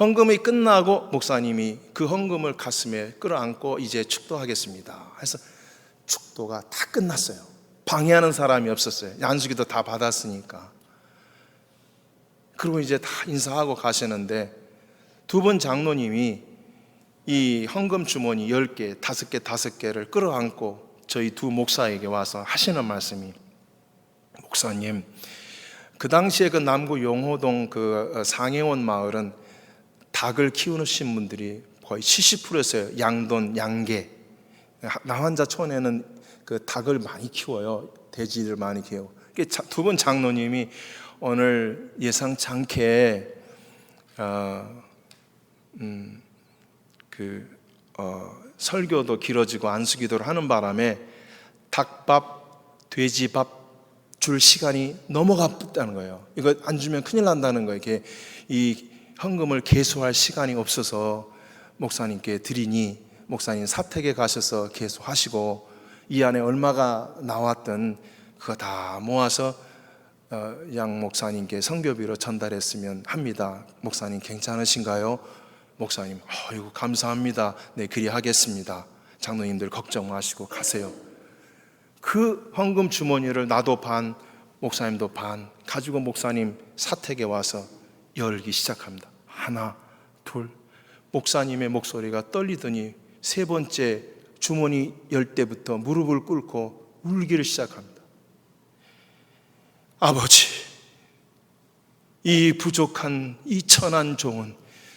[SPEAKER 1] 헌금이 끝나고 목사님이 그 헌금을 가슴에 끌어안고 이제 축도하겠습니다. 해서 축도가 다 끝났어요. 방해하는 사람이 없었어요. 안수기도 다 받았으니까. 그리고 이제 다 인사하고 가시는데 두 분 장로님이 이 헌금 주머니 10개, 5개를 끌어안고 저희 두 목사에게 와서 하시는 말씀이 목사님, 그 당시에 그 남구 용호동 그 상해원 마을은 닭을 키우신 분들이 거의 70%였어요. 양돈, 양개. 남한자촌에는 그 닭을 많이 키워요. 돼지를 많이 키우고. 두 분 장로님이 오늘 예상치 않게 설교도 길어지고 안수기도를 하는 바람에 닭밥, 돼지밥 줄 시간이 넘어갔다는 거예요. 이거 안 주면 큰일 난다는 거예요. 이게 이 헌금을 계수할 시간이 없어서 목사님께 드리니 목사님 사택에 가셔서 계수하시고 이 안에 얼마가 나왔든 그거 다 모아서 양 목사님께 성교비로 전달했으면 합니다. 목사님 괜찮으신가요? 목사님, 아이고 감사합니다. 네, 그리하겠습니다. 장로님들 걱정 마시고 가세요. 그 헌금 주머니를 나도 반, 목사님도 반 가지고 목사님 사택에 와서 열기 시작합니다. 하나, 둘. 목사님의 목소리가 떨리더니 세 번째 주머니 열 때부터 무릎을 꿇고 울기를 시작합니다. 아버지, 이 부족한 이 천한 종은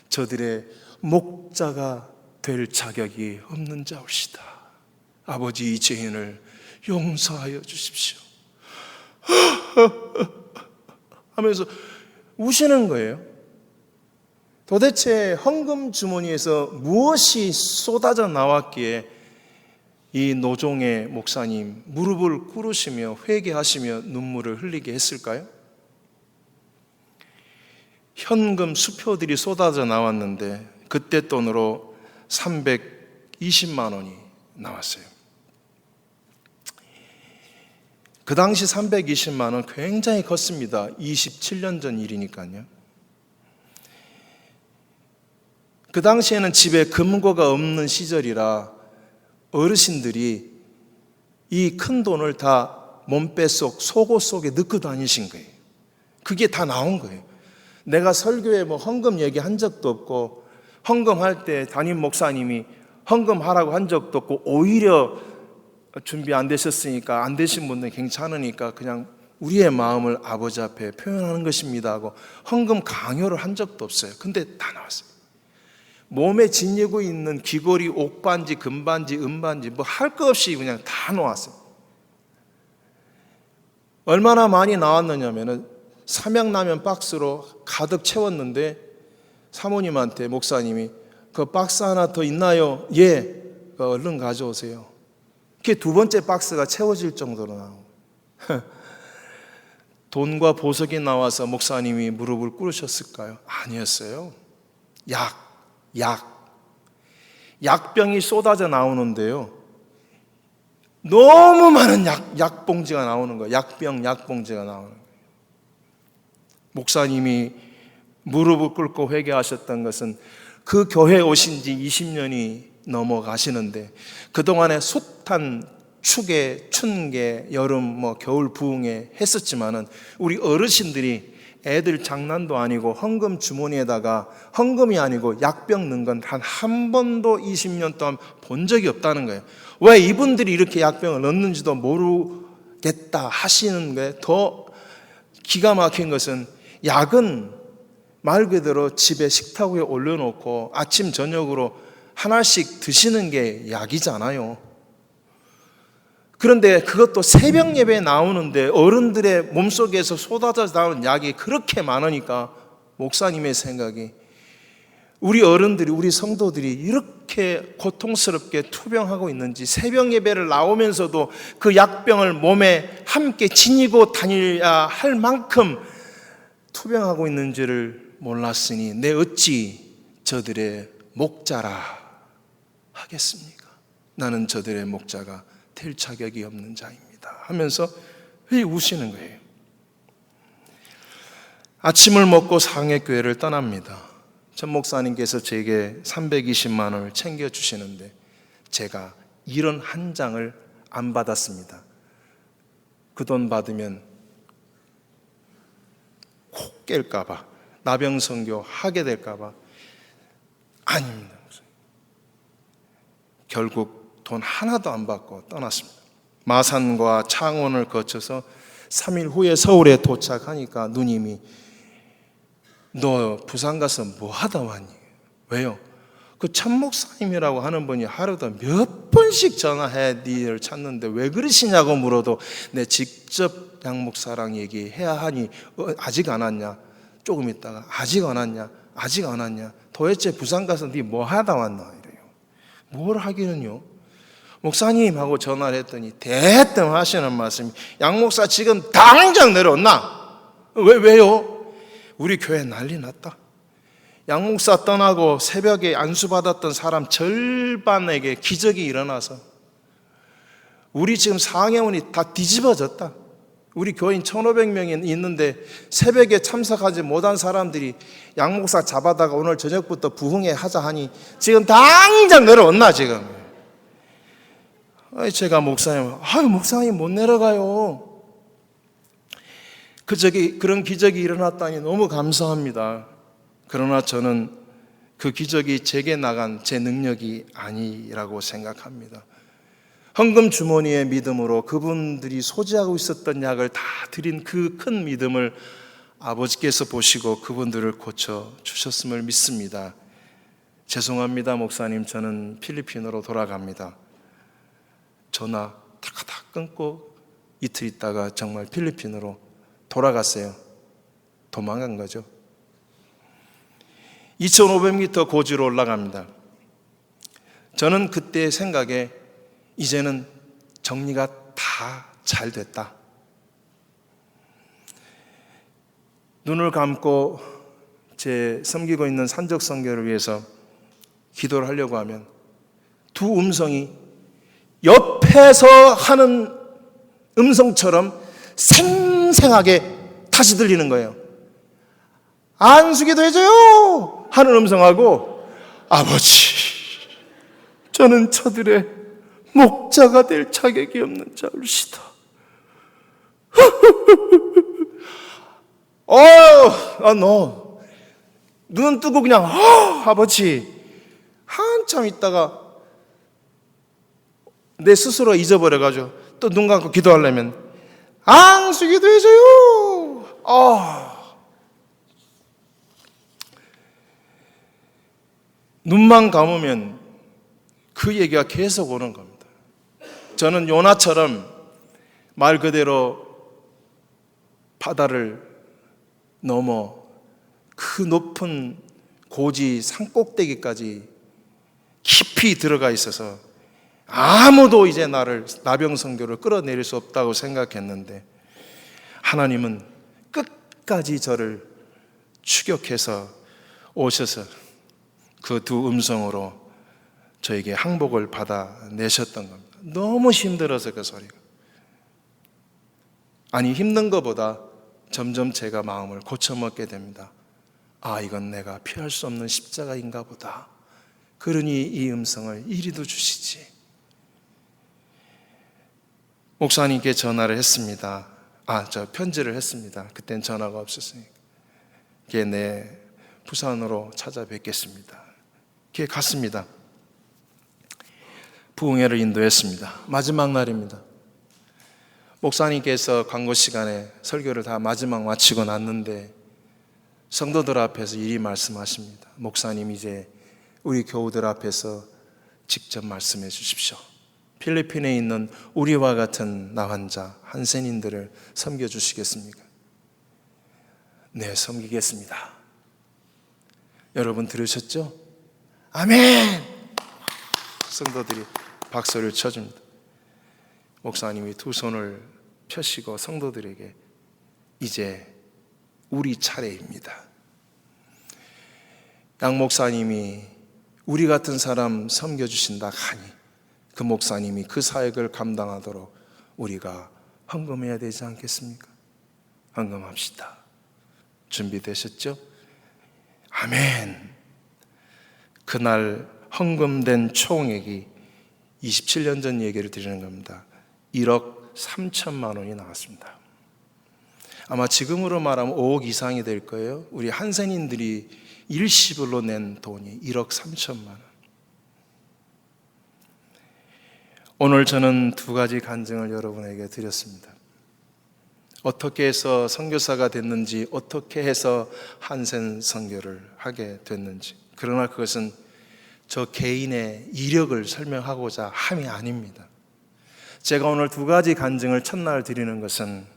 [SPEAKER 1] 저들의 목자가 될 자격이 없는 자옵시다. 아버지, 이 죄인을 용서하여 주십시오 하면서 우시는 거예요. 도대체 헌금 주머니에서 무엇이 쏟아져 나왔기에 이 노종의 목사님 무릎을 꿇으시며 회개하시며 눈물을 흘리게 했을까요? 현금 수표들이 쏟아져 나왔는데 그때 돈으로 320만 원이 나왔어요. 그 당시 320만 원 굉장히 컸습니다. 27년 전 일이니까요. 그 당시에는 집에 금고가 없는 시절이라 어르신들이 이 큰 돈을 다 몸빼속 속옷 속에 넣고 다니신 거예요. 그게 다 나온 거예요. 내가 설교에 뭐 헌금 얘기한 적도 없고, 헌금할 때 담임 목사님이 헌금하라고 한 적도 없고, 오히려 준비 안 되셨으니까, 안 되신 분들 괜찮으니까 그냥 우리의 마음을 아버지 앞에 표현하는 것입니다 하고 헌금 강요를 한 적도 없어요. 근데 다 나왔어요. 몸에 지니고 있는 귀걸이, 옥반지, 금반지, 은반지 뭐 할 거 없이 그냥 다 놓았어요. 얼마나 많이 나왔느냐면은 삼양라면 박스로 가득 채웠는데 사모님한테 목사님이 그 박스 하나 더 있나요? 예, 얼른 가져오세요. 그게 두 번째 박스가 채워질 정도로 나온 거예요. 돈과 보석이 나와서 목사님이 무릎을 꿇으셨을까요? 아니었어요. 약병이 쏟아져 나오는데요, 너무 많은 약봉지가 나오는 거예요. 약봉지가 나오는 거예요. 목사님이 무릎을 꿇고 회개하셨던 것은 그 교회에 오신 지 20년이 넘어가시는데 그동안에 숱한 추계, 춘계, 여름, 겨울 부흥회 했었지만은 우리 어르신들이 애들 장난도 아니고 헌금 주머니에다가 헌금이 아니고 약병 넣은 건 단 한 번도 20년 동안 본 적이 없다는 거예요. 왜 이분들이 이렇게 약병을 넣는지도 모르겠다 하시는 게 더 기가 막힌 것은, 약은 말 그대로 집에 식탁 위에 올려놓고 아침 저녁으로 하나씩 드시는 게 약이잖아요. 그런데 그것도 새벽 예배에 나오는데 어른들의 몸속에서 쏟아져 나오는 약이 그렇게 많으니까 목사님의 생각이, 우리 어른들이, 우리 성도들이 이렇게 고통스럽게 투병하고 있는지, 새벽 예배를 나오면서도 그 약병을 몸에 함께 지니고 다녀야 할 만큼 투병하고 있는지를 몰랐으니 내 어찌 저들의 목자라 하겠습니까? 나는 저들의 목자가 될 자격이 없는 자입니다 하면서 우시는 거예요. 아침을 먹고 상해교회를 떠납니다. 전 목사님께서 제게 320만 원을 챙겨주시는데 제가 1원 한 장을 안 받았습니다. 그 돈 받으면 콕 깰까봐, 나병선교 하게 될까봐. 아닙니다. 결국 돈 하나도 안 받고 떠났습니다. 마산과 창원을 거쳐서 3일 후에 서울에 도착하니까 누님이 너 부산 가서 뭐 하다 왔니? 왜요? 그 천목사님이라고 하는 분이 하루도 몇 번씩 전화해 니를 찾는데 왜 그러시냐고 물어도 내 직접 양목사랑 얘기해야 하니 아직 안 왔냐? 조금 있다가 아직 안 왔냐? 아직 안 왔냐? 도대체 부산 가서 니 뭐 하다 왔나? 이래요. 뭘 하기는요? 목사님 하고 전화를 했더니 대뜸 하시는 말씀이, 양목사 지금 당장 내려온나? 왜요? 우리 교회 난리 났다. 양목사 떠나고 새벽에 안수받았던 사람 절반에게 기적이 일어나서 우리 지금 상해원이 다 뒤집어졌다. 우리 교인 1,500명이 있는데 새벽에 참석하지 못한 사람들이 양목사 잡아다가 오늘 저녁부터 부흥회 하자 하니 지금 당장 내려온나 지금. 제가 목사님 못 내려가요. 그런 기적이 일어났다니 너무 감사합니다. 그러나 저는 그 기적이 제게 나간 제 능력이 아니라고 생각합니다. 헌금 주머니의 믿음으로 그분들이 소지하고 있었던 약을 다 드린 그 큰 믿음을 아버지께서 보시고 그분들을 고쳐 주셨음을 믿습니다. 죄송합니다, 목사님. 저는 필리핀으로 돌아갑니다. 전화 탁탁 끊고 이틀 있다가 정말 필리핀으로 돌아갔어요. 도망간 거죠. 2,500m 고지로 올라갑니다. 저는 그때 생각에 이제는 정리가 다 잘 됐다. 눈을 감고 제 섬기고 있는 산적 선교를 위해서 기도를 하려고 하면 두 음성이 옆에서 하는 음성처럼 생생하게 다시 들리는 거예요. 안수기도 해줘요 하는 음성하고, 아버지, 저는 저들의 목자가 될 자격이 없는 자울시다. 너 눈 뜨고 그냥 아버지, 한참 있다가 내 스스로 잊어버려가지고 또 눈 감고 기도하려면 안수기도 해줘요. 눈만 감으면 그 얘기가 계속 오는 겁니다. 저는 요나처럼 말 그대로 바다를 넘어 그 높은 고지 산꼭대기까지 깊이 들어가 있어서 아무도 이제 나를 나병성교를 끌어내릴 수 없다고 생각했는데, 하나님은 끝까지 저를 추격해서 오셔서 그 두 음성으로 저에게 항복을 받아내셨던 겁니다. 너무 힘들어서 그 소리가. 아니, 힘든 것보다 점점 제가 마음을 고쳐먹게 됩니다. 이건 내가 피할 수 없는 십자가인가 보다. 그러니 이 음성을 이리도 주시지. 목사님께 전화를 했습니다. 편지를 했습니다. 그땐 전화가 없었으니까. 걔 부산으로 찾아뵙겠습니다. 걔 갔습니다. 부흥회를 인도했습니다. 마지막 날입니다. 목사님께서 광고 시간에 설교를 다 마지막 마치고 났는데 성도들 앞에서 이리 말씀하십니다. 목사님, 이제 우리 교우들 앞에서 직접 말씀해 주십시오. 필리핀에 있는 우리와 같은 나 환자, 한센인들을 섬겨주시겠습니까? 네, 섬기겠습니다. 여러분 들으셨죠? 아멘! 성도들이 박수를 쳐줍니다. 목사님이 두 손을 펴시고 성도들에게 이제 우리 차례입니다. 양 목사님이 우리 같은 사람 섬겨주신다 하니 그 목사님이 그 사역을 감당하도록 우리가 헌금해야 되지 않겠습니까? 헌금합시다. 준비되셨죠? 아멘. 그날 헌금된 총액이 27년 전 얘기를 드리는 겁니다. 1억 3천만 원이 나왔습니다. 아마 지금으로 말하면 5억 이상이 될 거예요. 우리 한센인들이 일시불로 낸 돈이 1억 3천만 원. 오늘 저는 두 가지 간증을 여러분에게 드렸습니다. 어떻게 해서 선교사가 됐는지, 어떻게 해서 한센 선교를 하게 됐는지. 그러나 그것은 저 개인의 이력을 설명하고자 함이 아닙니다. 제가 오늘 두 가지 간증을 첫날 드리는 것은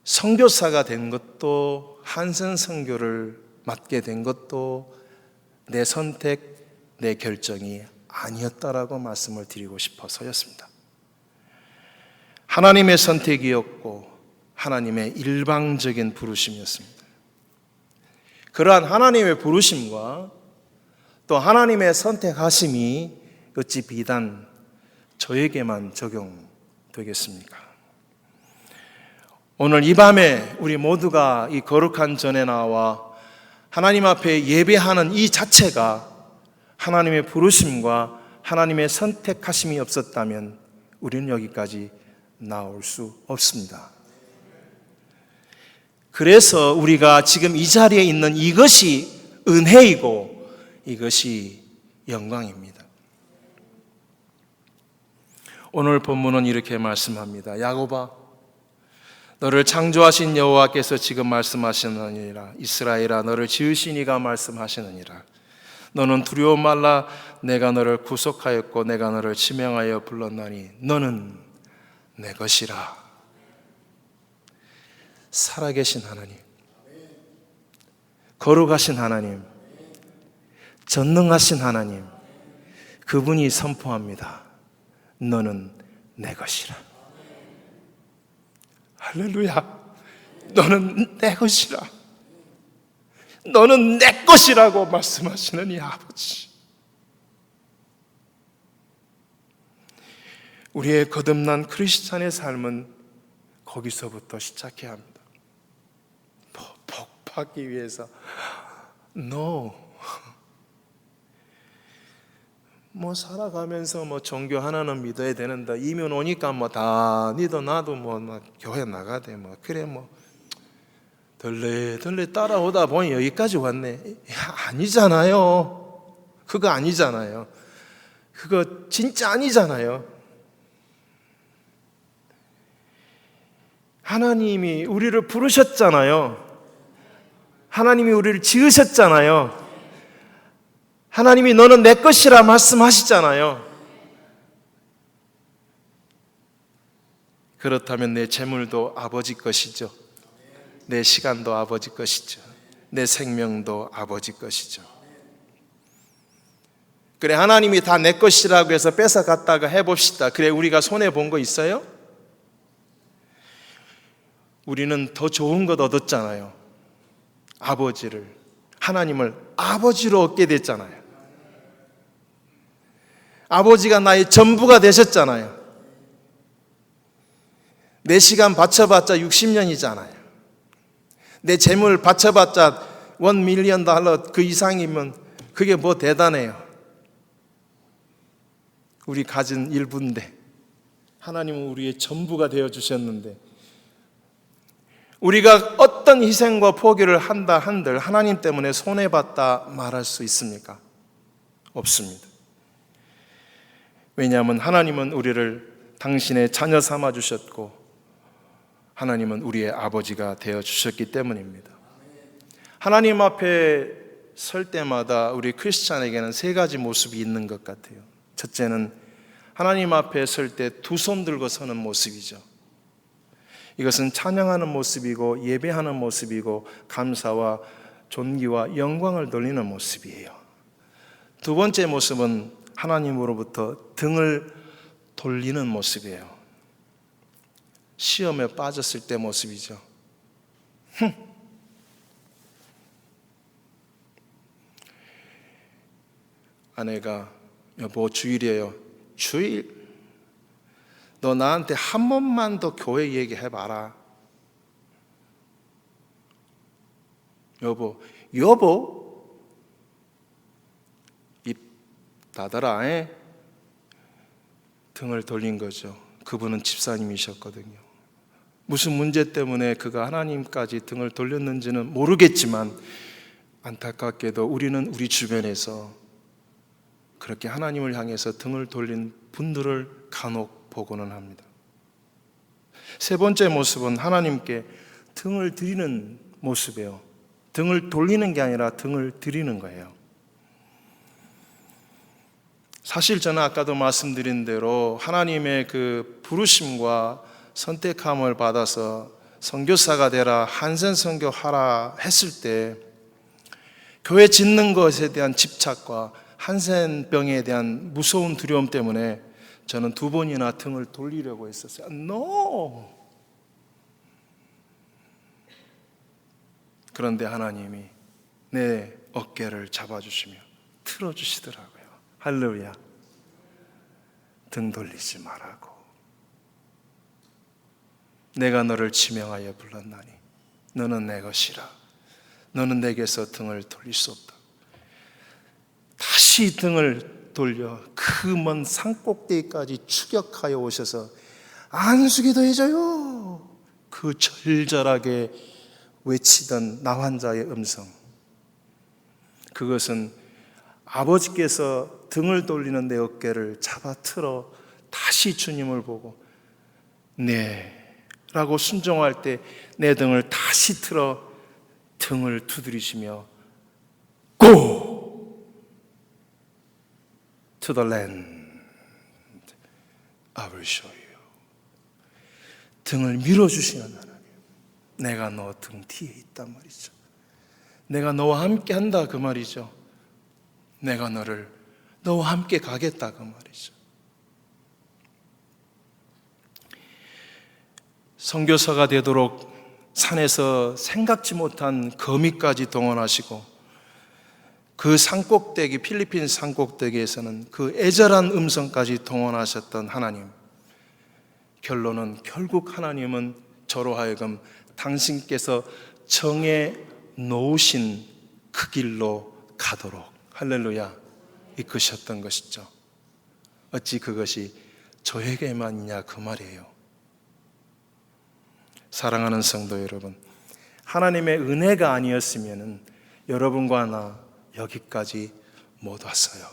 [SPEAKER 1] 선교사가 된 것도, 한센 선교를 맡게 된 것도 내 선택, 내 결정이 아니었다라고 말씀을 드리고 싶어서였습니다. 하나님의 선택이었고 하나님의 일방적인 부르심이었습니다. 그러한 하나님의 부르심과 또 하나님의 선택하심이 어찌 비단 저에게만 적용되겠습니까? 오늘 이 밤에 우리 모두가 이 거룩한 전에 나와 하나님 앞에 예배하는 이 자체가 하나님의 부르심과 하나님의 선택하심이 없었다면 우리는 여기까지 나올 수 없습니다. 그래서 우리가 지금 이 자리에 있는 이것이 은혜이고 이것이 영광입니다. 오늘 본문은 이렇게 말씀합니다. 야곱아, 너를 창조하신 여호와께서 지금 말씀하시느니라. 이스라엘아, 너를 지으신 이가 말씀하시느니라. 너는 두려워 말라. 내가 너를 구속하였고 내가 너를 지명하여 불렀나니 너는 내 것이라. 살아계신 하나님, 거룩하신 하나님, 전능하신 하나님, 그분이 선포합니다. 너는 내 것이라. 할렐루야. 너는 내 것이라. 너는 내 것이라고 말씀하시는 이 아버지. 우리의 거듭난 크리스찬의 삶은 거기서부터 시작해야 합니다. 복받기 위해서 No. 뭐 살아가면서 뭐 종교 하나는 믿어야 되는데 이면 오니까 뭐 다 니도 나도 뭐 교회 나가대 뭐 그래 뭐 덜레덜레 따라오다 보니 여기까지 왔네. 아니잖아요. 그거 아니잖아요. 그거 진짜 아니잖아요. 하나님이 우리를 부르셨잖아요. 하나님이 우리를 지으셨잖아요. 하나님이 너는 내 것이라 말씀하시잖아요. 그렇다면 내 재물도 아버지 것이죠. 내 시간도 아버지 것이죠. 내 생명도 아버지 것이죠. 그래, 하나님이 다 내 것이라고 해서 뺏어갔다가 해봅시다. 그래, 우리가 손해본 거 있어요? 우리는 더 좋은 것 얻었잖아요. 아버지를, 하나님을 아버지로 얻게 됐잖아요. 아버지가 나의 전부가 되셨잖아요. 내 시간 바쳐봤자 60년이잖아요. 내 재물 바쳐봤자 $1,000,000 그 이상이면 그게 뭐 대단해요. 우리 가진 일부인데 하나님은 우리의 전부가 되어주셨는데 우리가 어떤 희생과 포기를 한다 한들 하나님 때문에 손해봤다 말할 수 있습니까? 없습니다. 왜냐하면 하나님은 우리를 당신의 자녀 삼아 주셨고 하나님은 우리의 아버지가 되어 주셨기 때문입니다. 하나님 앞에 설 때마다 우리 크리스찬에게는 세 가지 모습이 있는 것 같아요. 첫째는 하나님 앞에 설 때 두 손 들고 서는 모습이죠. 이것은 찬양하는 모습이고 예배하는 모습이고 감사와 존귀와 영광을 돌리는 모습이에요. 두 번째 모습은 하나님으로부터 등을 돌리는 모습이에요. 시험에 빠졌을 때 모습이죠. 아내가 여보 주일이에요. 주일? 너 나한테 한 번만 더 교회 얘기해봐라. 여보 입 닫아라. 등을 돌린 거죠. 그분은 집사님이셨거든요. 무슨 문제 때문에 그가 하나님까지 등을 돌렸는지는 모르겠지만 안타깝게도 우리는 우리 주변에서 그렇게 하나님을 향해서 등을 돌린 분들을 간혹 보고는 합니다. 세 번째 모습은 하나님께 등을 드리는 모습이에요. 등을 돌리는 게 아니라 등을 드리는 거예요. 사실 저는 아까도 말씀드린 대로 하나님의 그 부르심과 선택함을 받아서 선교사가 되라, 한센 선교하라 했을 때 교회 짓는 것에 대한 집착과 한센병에 대한 무서운 두려움 때문에 저는 2번이나 등을 돌리려고 했었어요. No! 그런데 하나님이 내 어깨를 잡아주시며 틀어주시더라고요. 할렐루야. 등 돌리지 말라고. 내가 너를 지명하여 불렀나니 너는 내 것이라. 너는 내게서 등을 돌릴 수 없다. 다시 등을 돌려 그 먼 산꼭대기까지 추격하여 오셔서 안수기 더해져요. 그 절절하게 외치던 나 환자의 음성, 그것은 아버지께서 등을 돌리는 내 어깨를 잡아 틀어 다시 주님을 보고 네 라고 순종할 때 내 등을 다시 틀어 등을 두드리시며 Go to the land I will show you. 등을 밀어주시는 하나님, 내가 너 등 뒤에 있단 말이죠. 내가 너와 함께 한다 그 말이죠. 내가 너와 함께 가겠다 그 말이죠. 선교사가 되도록 산에서 생각지 못한 거미까지 동원하시고 그 산꼭대기, 필리핀 산꼭대기에서는 그 애절한 음성까지 동원하셨던 하나님, 결론은 결국 하나님은 저로 하여금 당신께서 정해 놓으신 그 길로 가도록 할렐루야 이끄셨던 것이죠. 어찌 그것이 저에게만이냐 그 말이에요. 사랑하는 성도 여러분, 하나님의 은혜가 아니었으면 여러분과 나 여기까지 못 왔어요.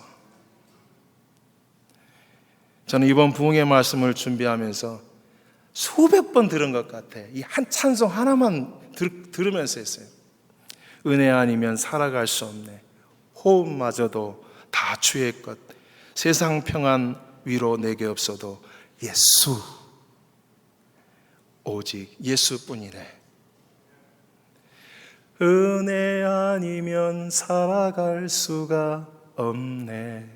[SPEAKER 1] 저는 이번 부흥의 말씀을 준비하면서 수백 번 들은 것 같아. 이 한 찬송 하나만 들으면서 했어요. 은혜 아니면 살아갈 수 없네. 호흡마저도 다 주의 것. 세상 평안 위로 내게 없어도 예수, 오직 예수뿐이래. 은혜 아니면 살아갈 수가 없네.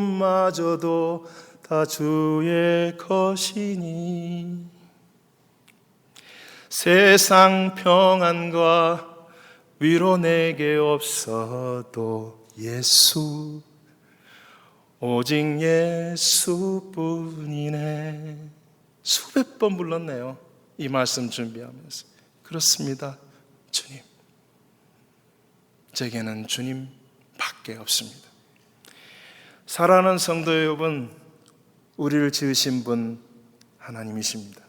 [SPEAKER 1] 호흡마저도 다 주의 것이니 세상 평안과 위로 내게 없어도 예수, 오직 예수뿐이네. 수백 번 불렀네요. 이 말씀 준비하면서. 그렇습니다. 주님, 제게는 주님밖에 없습니다. 사랑하는 성도 여러분, 우리를 지으신 분 하나님이십니다.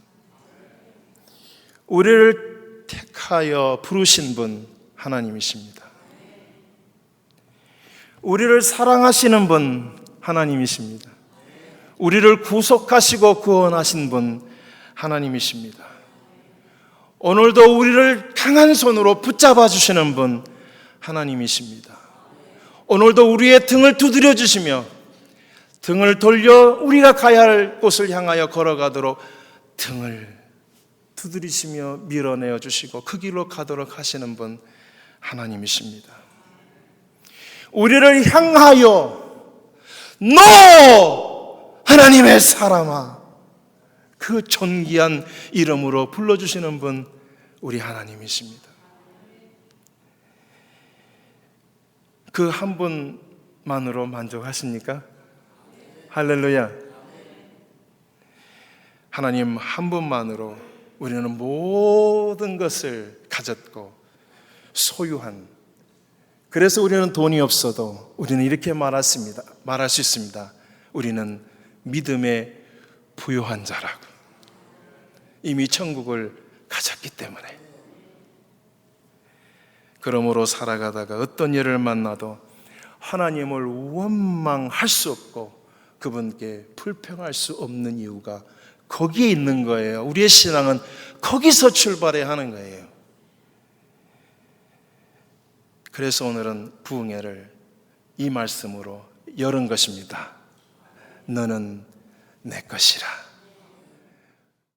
[SPEAKER 1] 우리를 택하여 부르신 분 하나님이십니다. 우리를 사랑하시는 분 하나님이십니다. 우리를 구속하시고 구원하신 분 하나님이십니다. 오늘도 우리를 강한 손으로 붙잡아 주시는 분 하나님이십니다. 오늘도 우리의 등을 두드려 주시며 등을 돌려 우리가 가야 할 곳을 향하여 걸어가도록 등을 두드리시며 밀어내어 주시고 그 길로 가도록 하시는 분 하나님이십니다. 우리를 향하여 너 하나님의 사람아, 그 존귀한 이름으로 불러주시는 분 우리 하나님이십니다. 그 한 분만으로 만족하십니까? 할렐루야. 하나님 한 분만으로 우리는 모든 것을 가졌고 소유한, 그래서 우리는 돈이 없어도 우리는 이렇게 말할 수 있습니다. 우리는 믿음의 부요한 자라고. 이미 천국을 가졌기 때문에. 그러므로 살아가다가 어떤 일을 만나도 하나님을 원망할 수 없고 그분께 불평할 수 없는 이유가 거기에 있는 거예요. 우리의 신앙은 거기서 출발해야 하는 거예요. 그래서 오늘은 부흥회를 이 말씀으로 열은 것입니다. 너는 내 것이라.